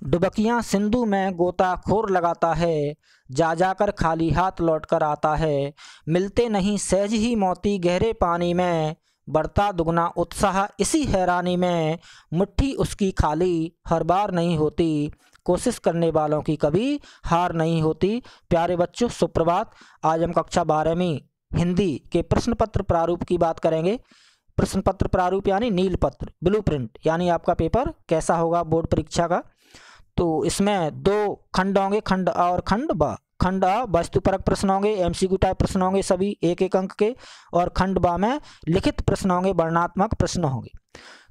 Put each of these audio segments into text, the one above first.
डुबकियां सिंधु में गोताखोर लगाता है, जा जाकर खाली हाथ लौट कर आता है। मिलते नहीं सहज ही मोती गहरे पानी में, बढ़ता दुगना उत्साह इसी हैरानी में। मुट्ठी उसकी खाली हर बार नहीं होती, कोशिश करने वालों की कभी हार नहीं होती। प्यारे बच्चों, सुप्रभात। आज हम कक्षा 12वीं हिंदी के प्रश्न पत्र प्रारूप की बात करेंगे। प्रश्न पत्र प्रारूप यानी नील पत्र, ब्लूप्रिंट, यानी आपका पेपर कैसा होगा बोर्ड परीक्षा का। तो इसमें दो खंड होंगे, खंड आ और खंड ब। खंड आ वस्तुपरक प्रश्न होंगे, एमसीक्यू टाइप प्रश्न होंगे सभी एक एक अंक के, और खंड बा में लिखित प्रश्न होंगे, वर्णनात्मक प्रश्न होंगे।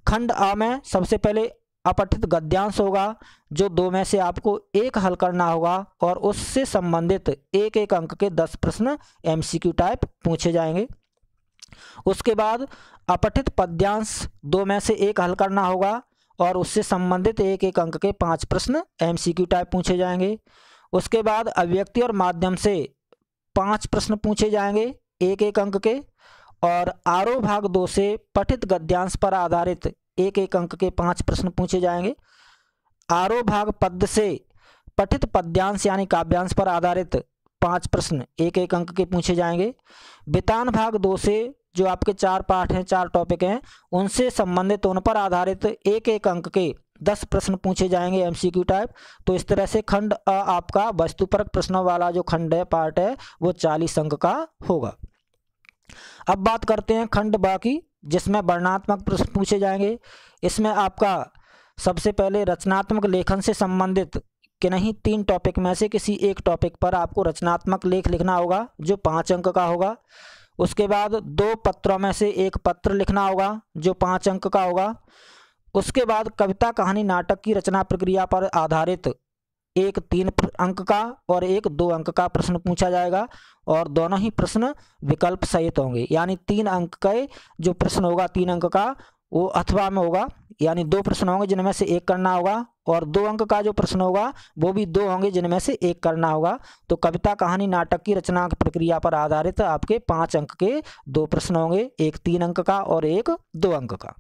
खंड आ में सबसे पहले अपठित गद्यांश होगा, जो 2 में से आपको एक हल करना होगा और उससे संबंधित एक एक अंक के 10 प्रश्न एमसीक्यू टाइप पूछे जाएंगे। उसके बाद अपठित पद्यांश 2 में से एक हल करना होगा और उससे संबंधित एक एक अंक के 5 प्रश्न एमसीक्यू टाइप पूछे जाएंगे। उसके बाद अभिव्यक्ति और माध्यम से 5 प्रश्न पूछे जाएंगे एक एक अंक के, और आरोह भाग 2 से पठित गद्यांश पर आधारित एक एक अंक के 5 प्रश्न पूछे जाएंगे। आरोह भाग पद से पठित पद्यांश यानी काव्यांश पर आधारित 5 प्रश्न एक एक अंक के पूछे जाएंगे। वितान भाग 2 से जो आपके 4 पाठ हैं, 4 टॉपिक हैं, उनसे संबंधित उन पर आधारित एक एक अंक के 10 प्रश्न पूछे जाएंगे एमसीक्यू टाइप। तो इस तरह से खंड अ आपका वस्तुपरक प्रश्नों वाला जो खंड है, पार्ट है, वो 40 अंक का होगा। अब बात करते हैं खंड बा की, जिसमें वर्णनात्मक प्रश्न पूछे जाएंगे। इसमें आपका सबसे पहले रचनात्मक लेखन से संबंधित कि नहीं 3 टॉपिक में से किसी एक टॉपिक पर आपको रचनात्मक लेख लिखना होगा, जो 5 अंक का होगा। उसके बाद 2 पत्रों में से एक पत्र लिखना होगा, जो 5 अंक का होगा। उसके बाद कविता, कहानी, नाटक की रचना प्रक्रिया पर आधारित एक 3 अंक का और एक 2 अंक का प्रश्न पूछा जाएगा, और दोनों ही प्रश्न विकल्प सहित होंगे। यानी 3 अंक का जो प्रश्न होगा 3 अंक का, वो अथवा में होगा, यानी 2 प्रश्न होंगे जिनमें से एक करना होगा, और 2 अंक का जो प्रश्न होगा वो भी 2 होंगे जिनमें से एक करना होगा। तो कविता, कहानी, नाटक की रचना प्रक्रिया पर आधारित आपके 5 अंक के 2 प्रश्न होंगे, एक 3 अंक का और एक 2 अंक का।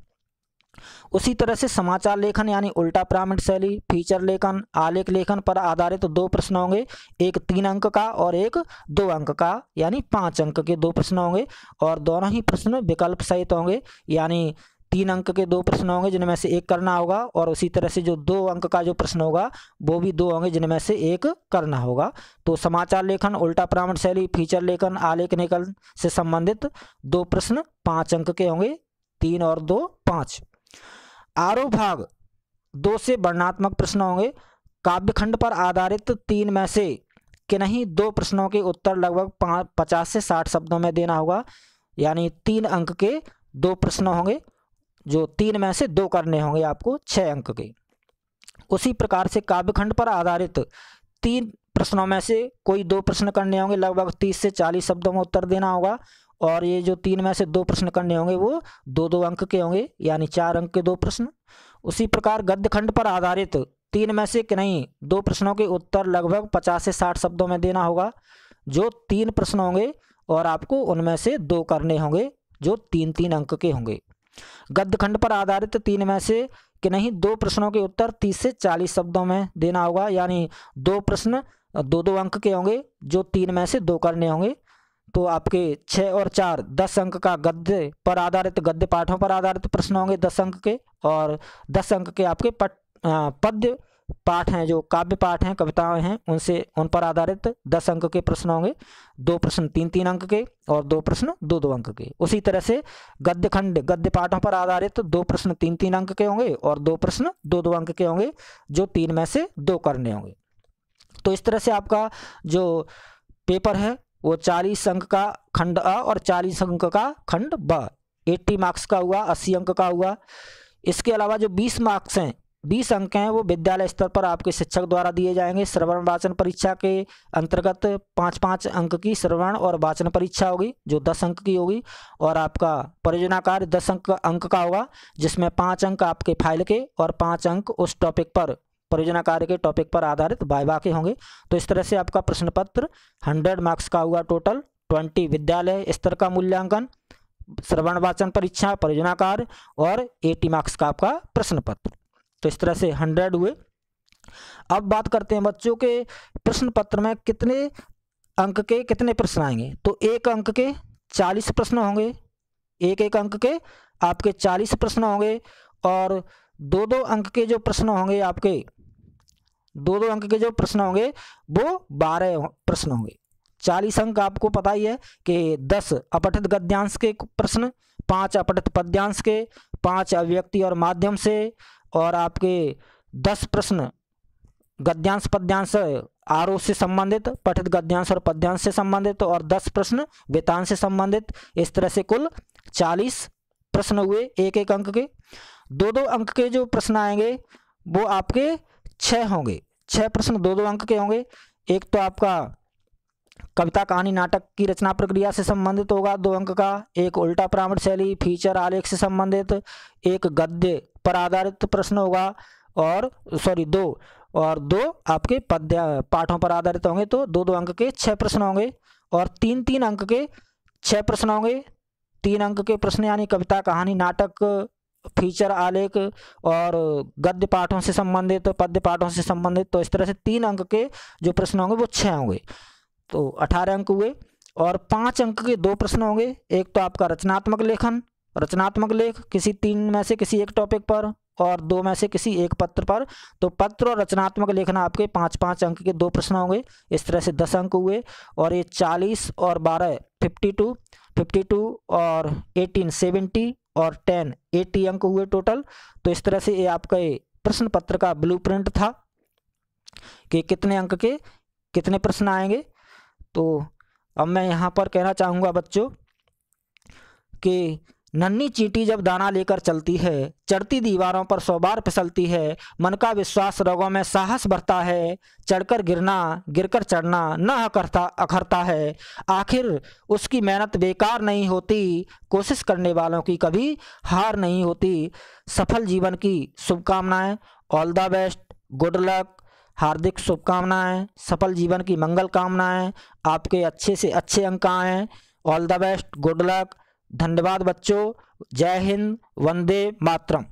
उसी तरह से समाचार लेखन यानी उल्टा पिरामिड शैली, फीचर लेखन, आलेख लेखन पर आधारित 2 प्रश्न होंगे, एक 3 अंक का और एक 2 अंक का, यानी 5 अंक के 2 प्रश्न होंगे, और दोनों ही प्रश्न विकल्प सहित होंगे। यानी 3 अंक के 2 प्रश्न होंगे जिनमें से एक करना होगा, और उसी तरह से जो 2 अंक का जो प्रश्न होगा वो भी 2 होंगे जिनमें से एक करना होगा। तो समाचार लेखन, उल्टा पिरामिड शैली, फीचर लेखन, आलेख लेखन से संबंधित 2 प्रश्न 5 अंक के होंगे, 3 और 2 5। आरोह भाग 2 से वर्णनात्मक प्रश्न होंगे। काव्यखंड पर आधारित 3 में से कि नहीं 2 प्रश्नों के उत्तर लगभग 50 से 60 शब्दों में देना होगा, यानी 3 अंक के 2 प्रश्न होंगे, जो 3 में से 2 करने होंगे आपको 6 अंक के। उसी प्रकार से काव्यखंड पर आधारित 3 प्रश्नों में से कोई 2 प्रश्न करने होंगे, लगभग 30 से 40 शब्दों में उत्तर देना होगा, और ये जो 3 में से 2 प्रश्न करने होंगे वो 2-2 अंक के होंगे, यानी 4 अंक के 2 प्रश्न। उसी प्रकार गद्य खंड पर आधारित 3 में से कि नहीं 2 प्रश्नों के उत्तर लगभग 50 से 60 शब्दों में देना होगा, जो 3 प्रश्न होंगे, और आपको उनमें से 2 करने होंगे, जो 3-3 अंक के होंगे। गद्य खंड पर आधारित 3 में से कि नहीं 2 प्रश्नों के उत्तर 30 से 40 शब्दों में देना होगा, यानी 2 प्रश्न 2-2 अंक के होंगे, जो 3 में से 2 करने होंगे। तो आपके 6 और 4 10 अंक का गद्य पर आधारित, गद्य पाठों पर आधारित प्रश्न होंगे 10 अंक के, और 10 अंक के आपके पद्य पाठ हैं, जो काव्य पाठ हैं, कविताएं हैं, उन पर आधारित 10 अंक के प्रश्न होंगे, 2 प्रश्न 3-3 अंक के और 2 प्रश्न 2-2 अंक के। उसी तरह से गद्य खंड गद्य पाठों पर आधारित 2 प्रश्न 3-3 अंक के होंगे और 2 प्रश्न 2-2 अंक के होंगे, जो 3 में से 2 करने होंगे। तो इस तरह से आपका जो पेपर है वो 40 अंक का खंड अ और 40 अंक का खंड ब, 80 मार्क्स का हुआ, 80 अंक का हुआ। इसके अलावा जो 20 मार्क्स हैं, 20 अंक हैं, वो विद्यालय स्तर पर आपके शिक्षक द्वारा दिए जाएंगे। श्रवण वाचन परीक्षा के अंतर्गत 5-5 अंक की श्रवण और वाचन परीक्षा होगी, जो 10 अंक की होगी, और आपका परियोजना कार्य 10 अंक का होगा, जिसमें 5 अंक आपके फाइल के और 5 अंक उस टॉपिक पर, परियोजना कार्य के टॉपिक पर आधारित वाइवा के होंगे। तो इस तरह से आपका प्रश्न पत्र 100 मार्क्स का हुआ टोटल, 20 विद्यालय स्तर का मूल्यांकन, श्रवण वाचन परीक्षा, परियोजना कार्य, और 80 मार्क्स का आपका प्रश्न पत्र। तो इस तरह से 100 हुए। अब बात करते हैं बच्चों के प्रश्न पत्र में कितने अंक के कितने प्रश्न आएंगे। तो एक अंक के 40 प्रश्न होंगे, एक अंक के आपके 40 प्रश्न होंगे, और दो अंक के जो प्रश्न होंगे आपके, दो अंक के जो प्रश्न होंगे वो 12 प्रश्न होंगे। 40 अंक आपको पता ही है कि 10 अपठित गद्यांश के प्रश्न, 5 अपठित पद्यांश के, 5 अभिव्यक्ति और माध्यम से, और आपके 10 प्रश्न गद्यांश पद्यांश आरोह से संबंधित, पठित गद्यांश और पद्यांश से संबंधित, और 10 प्रश्न वेतांश से संबंधित। इस तरह से कुल 40 प्रश्न हुए एक अंक के। दो अंक के जो प्रश्न आएंगे वो आपके 6 होंगे, 6 प्रश्न दो अंक के होंगे। एक तो आपका कविता कहानी नाटक की रचना प्रक्रिया से संबंधित होगा 2 अंक का, एक उल्टा परामर्श शैली फीचर आलेख से संबंधित, एक गद्य पर आधारित प्रश्न होगा, और दो आपके पद्य पाठों पर आधारित होंगे। तो दो अंक के 6 प्रश्न होंगे, और 3 अंक के 6 प्रश्न होंगे। 3 अंक के प्रश्न यानी कविता कहानी नाटक फीचर आलेख और गद्य पाठों से संबंधित, पद्य पाठों से संबंधित। तो इस तरह से 3 अंक के जो प्रश्न होंगे वो 6 होंगे, तो 18 अंक हुए। और 5 अंक के 2 प्रश्न होंगे। एक तो आपका रचनात्मक लेखन, रचनात्मक लेख किसी 3 में से किसी एक टॉपिक पर, और 2 में से किसी एक पत्र पर। तो पत्र और रचनात्मक लेखन आपके 5-5 अंक के 2 प्रश्न होंगे। इस तरह से 10 अंक हुए। और ये 40 और 12 52 और 18 70 और 10 80 अंक हुए टोटल। तो इस तरह से ये आपका प्रश्न पत्र का ब्लूप्रिंट था कि कितने अंक के कितने प्रश्न आएंगे। तो अब मैं यहाँ पर कहना चाहूँगा बच्चों कि नन्ही चींटी जब दाना लेकर चलती है, चढ़ती दीवारों पर 100 बार फिसलती है, मन का विश्वास रगों में साहस भरता है, चढ़कर गिरना गिरकर चढ़ना न अखरता है, आखिर उसकी मेहनत बेकार नहीं होती, कोशिश करने वालों की कभी हार नहीं होती। सफल जीवन की शुभकामनाएं, all the best, good luck, हार्दिक शुभकामनाएं, सफल जीवन की मंगल कामनाएं, आपके अच्छे से अच्छे अंक आएँ, all the best, good luck. धन्यवाद बच्चों, जय हिंद, वंदे मातरम।